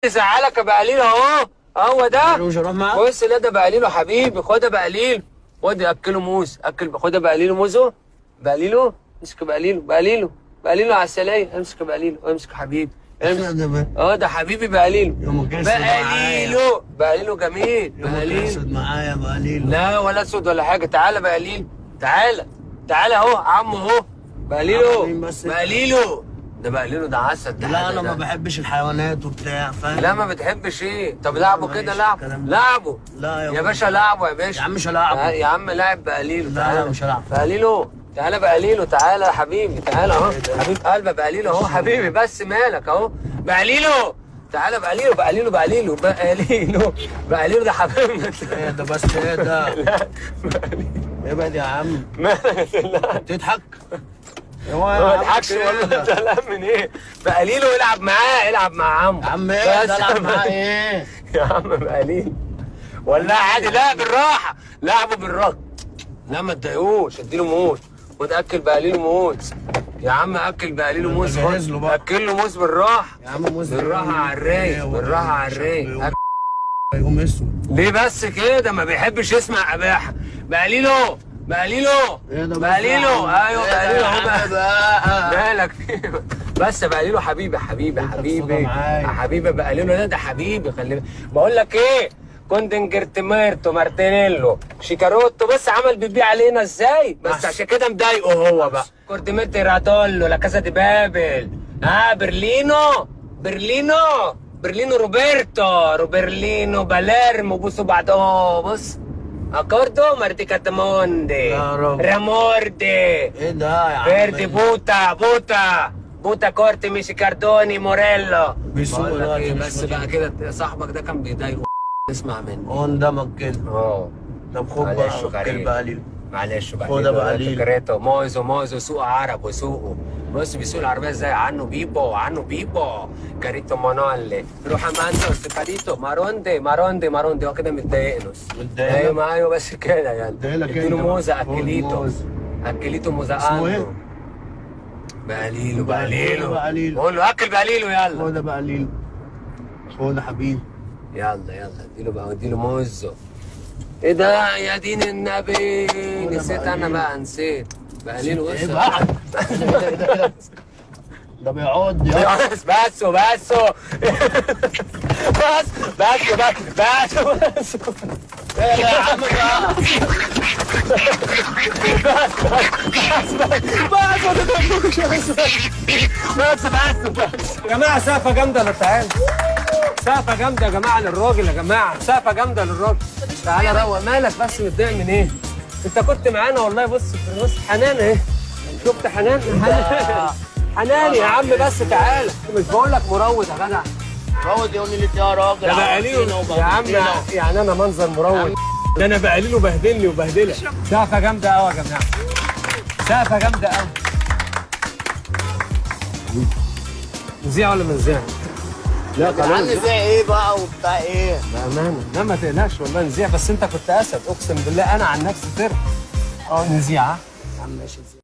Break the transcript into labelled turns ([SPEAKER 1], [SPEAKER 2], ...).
[SPEAKER 1] يزعلك يا بقليل اهو. هو ده.
[SPEAKER 2] مش هروح معاك.
[SPEAKER 1] بص لا ده بقليله حبيبي، خدها بقليل، خد اكله موز، خدها بقليله موزه، بقليله امسك بقليله عسليه، امسك بقليله، امسك حبيبي امسك. ده حبيبي بقليله، بقليله جميل، بقليله
[SPEAKER 2] اسود معايا بقليله.
[SPEAKER 1] لا ولا اسود ولا حاجه، تعالى بقليله، تعالى اهو عمو اهو، بقليله ده بقليله ده عسل ده.
[SPEAKER 2] لا انا ما بحبش الحيوانات وبتاع فاهم.
[SPEAKER 1] لا ما بتحبش ايه؟ طب لعبه كده، لعبه
[SPEAKER 2] لا
[SPEAKER 1] يا باشا، لعبه يا باشا.
[SPEAKER 2] يا عم مش هلعبه
[SPEAKER 1] يا عم لاعب بقليله.
[SPEAKER 2] لا مش هلعب
[SPEAKER 1] بقليله، تعالى بقليله، تعالى يا حبيبي، تعالى اهو حبيب قلبي بقليله اهو حبيبي، بس مالك اهو بقليله، تعالى بقليله ده حبيبنا.
[SPEAKER 2] ايه ده بس ايه ده؟ ابعد يا عم.
[SPEAKER 1] مالك؟ لا
[SPEAKER 2] تضحك؟
[SPEAKER 1] ما تضحكش والله. انت لا من ايه؟ بقليله العب معاه، العب مع عمو.
[SPEAKER 2] يا عم ايه ده؟ العب معاه ايه؟
[SPEAKER 1] يا عم بقليل والله عادي، لا بالراحه، لعبه بالراحه، لا ما تضايقوش، اديله موز وتاكل بقليله موز يا عم، اكل بقليله موز، اكل له موز بالراحه
[SPEAKER 2] يا عم، موز
[SPEAKER 1] بالراحه على الرايق، بالراحه على الرايق.
[SPEAKER 2] هيقوم اسود
[SPEAKER 1] ليه بس كده؟ ما بيحبش يسمع اباحه. بقليله ايوه بقليله اهو مالك بس بقليله حبيبي يا حبيبي بقليله ده حبيبي. خلي بالك بقول لك ايه، كوندنجرتميرتو مارتينيلو شيكاروتو، بس عمل بيبيع علينا ازاي بس عشان كده مضايقه هو بقى. كورتيميرتي راتولو لا كاسا دي بابل، برلينو روبرتو باليرمو، بصوا بعد بص اكوردو مارتيكاتموندي راموردي
[SPEAKER 2] ايه ده يا عم؟
[SPEAKER 1] فيردي بوتا كورتي ميشي كاردوني موريلو.
[SPEAKER 2] بيسوق
[SPEAKER 1] ايه بس بقى كده، صاحبك ده كان بيضايقه، اسمع مني
[SPEAKER 2] هو اندمج كده. طب خد بقى كل بقليل،
[SPEAKER 1] معلش بقى
[SPEAKER 2] خد بقليل
[SPEAKER 1] كريتو موزو سوق عرب وسوقه. بص بيسوق العربيه ازاي، عنه بيبو كاريتو مانولي روح مانتو سيباريتو ماروندي هو كده متضايق. ايوه بس كده يعني. اديله موزه، اكليتو موزه.
[SPEAKER 2] اسمه ايه؟
[SPEAKER 1] بقليله قول له اكل بقليله يلا.
[SPEAKER 2] خد بقليله، خد يا حبيبي،
[SPEAKER 1] يلا اديله موزه. ايه ده يا دين النبي؟ نسيت انا بقى، نسيت بقليله.
[SPEAKER 2] ايه بقى؟ ده بيقعد
[SPEAKER 1] بس
[SPEAKER 2] ايه يا عم بقى؟
[SPEAKER 1] بس يا جماعه، سقفه جامده للتعامل، سقفه جامده يا جماعه للراجل، يا جماعه سقفه جامده للراجل. تعالى روق، مالك بس متضايق من ايه؟ انت كنت معانا والله. بص حنان اهي، شفت حنان حنان يا عم، بس تعالى. مش بقول لك مروض يا جدع؟
[SPEAKER 2] مروض يقول لي يا راجل
[SPEAKER 1] ده بقليله يا عم، يعني انا منظر مروض؟ ده انا بقليله بهدلني وبهدلك. سقفه جامده قوي يا جماعه، سقفه جامده قوي. نذيع ولا ما نذيع؟
[SPEAKER 2] لا خلاص نذيع ايه بقى وبتاع ايه؟
[SPEAKER 1] بامانه لا ما تقلقش والله نذيع، بس انت كنت اسد اقسم بالله، انا عن نفسي طرت. نذيع.
[SPEAKER 2] يا عم ماشي.